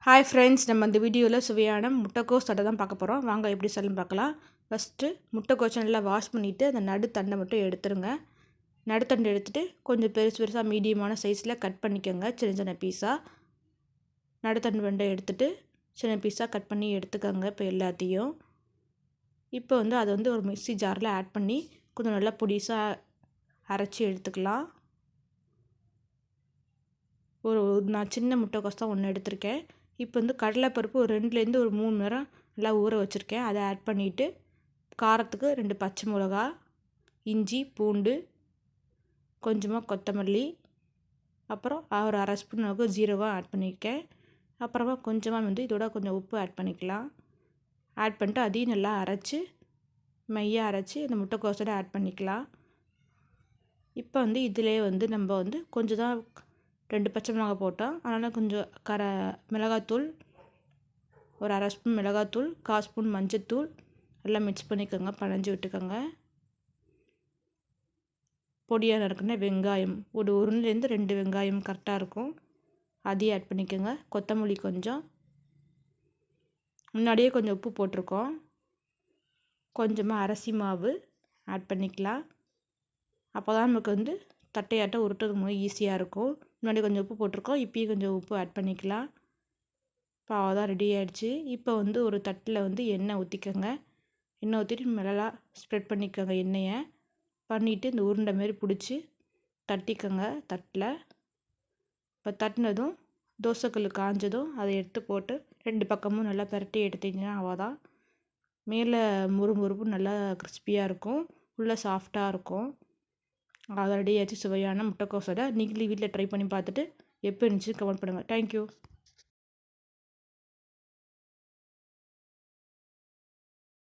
Hi friends, நம்ம இந்த வீடியோவில் சுவையான முட்டைக்கோஸ் அடை தான் பார்க்க போகிறோம். வாங்க எப்படி செய்யலாம் பார்க்கலாம். ஃபஸ்ட்டு முட்டைக்கோஸை நல்லா வாஷ் பண்ணிவிட்டு அந்த நடுத்தண்டை மட்டும் எடுத்துருங்க. நடுத்தண்டை எடுத்துகிட்டு கொஞ்சம் பெருசாக மீடியமான சைஸில் கட் பண்ணிக்கோங்க, சின்ன சின்ன பீஸாக. நடுத்தண்டு எடுத்துகிட்டு சின்ன பீஸாக கட் பண்ணி எடுத்துக்கோங்க. இப்போ எல்லாத்தையும் இப்போ அதை ஒரு மிக்ஸி ஜாரில் ஆட் பண்ணி கொஞ்சம் நல்லா பொடிசாக அரைச்சி எடுத்துக்கலாம். நான் சின்ன முட்டைக்கோஸ் தான் ஒன்று எடுத்திருக்கேன். இப்போ கடலைப்பருப்பு ஒரு 2லேருந்து ஒரு 3 நேரம் நல்லா ஊற வச்சுருக்கேன். அதை ஆட் பண்ணிவிட்டு காரத்துக்கு 2 பச்சை மிளகா, இஞ்சி, பூண்டு, கொஞ்சமாக கொத்தமல்லி, அப்புறம் ஒரு அரை ஸ்பூன் அளவுக்கு ஜீரகம் ஆட் பண்ணியிருக்கேன். அப்புறமா கொஞ்சமாக இதோட கொஞ்சம் உப்பு ஆட் பண்ணிக்கலாம். ஆட் பண்ணிட்டு அதையும் நல்லா அரைச்சி மையாக அரைச்சி அந்த முட்டைக்கோஸோட ஆட் பண்ணிக்கலாம். இப்போ இதிலே நம்ம கொஞ்சம் தான் 2 பச்சை மிளகாய் போட்டோம். அதனால் கொஞ்சம் மிளகாத்தூள், ஒரு அரை ஸ்பூன் மிளகாத்தூள், 1/4 ஸ்பூன் மஞ்சத்தூள் எல்லாம் மிக்ஸ் பண்ணிக்கோங்க, பனஞ்சு விட்டுக்கோங்க. பொடியாக நறுக்குன வெங்காயம் ஒரு 1லேருந்து 2 வெங்காயம் கரெக்டாக இருக்கும், அதையும் ஆட் பண்ணிக்கோங்க. கொத்தமல்லி கொஞ்சம், முன்னாடியே கொஞ்சம் உப்பு போட்டிருக்கோம். கொஞ்சமாக அரிசி மாவு ஆட் பண்ணிக்கலாம். அப்போ தான் நமக்கு தட்டையாட்ட உருட்டுறதுக்கு போது ஈஸியாக இருக்கும். முன்னாடி கொஞ்சம் உப்பு போட்டிருக்கோம், இப்போயும் கொஞ்சம் உப்பு ஆட் பண்ணிக்கலாம். இப்போ அவ்வளோதான், ரெடி ஆகிடுச்சு. இப்போ ஒரு தட்டில் எண்ணெய் ஊற்றிக்கோங்க. எண்ணெய் ஊற்றிட்டு நல்லா ஸ்ப்ரெட் பண்ணிக்கோங்க. எண்ணெயை பண்ணிவிட்டு இந்த உருண்டை மாரி பிடிச்சி தட்டிக்கோங்க தட்டில். இப்போ தட்டினதும் தோசைக்கல் காஞ்சதும் அதை எடுத்து போட்டு 2 பக்கமும் நல்லா பிரட்டி எடுத்திங்கன்னா அவ்வளோதான். மேலே முறுமுறுப்பு நல்லா கிறிஸ்பியாக இருக்கும், உள்ளே சாஃப்டாக இருக்கும். அதை ரெடி ஆச்சு சுவையான முட்டைக்கோஸ் அடை. நீங்களே வீட்டில் ட்ரை பண்ணி பார்த்துட்டு எப்போ இருந்துச்சு கமெண்ட் பண்ணுங்கள். தேங்க்யூ.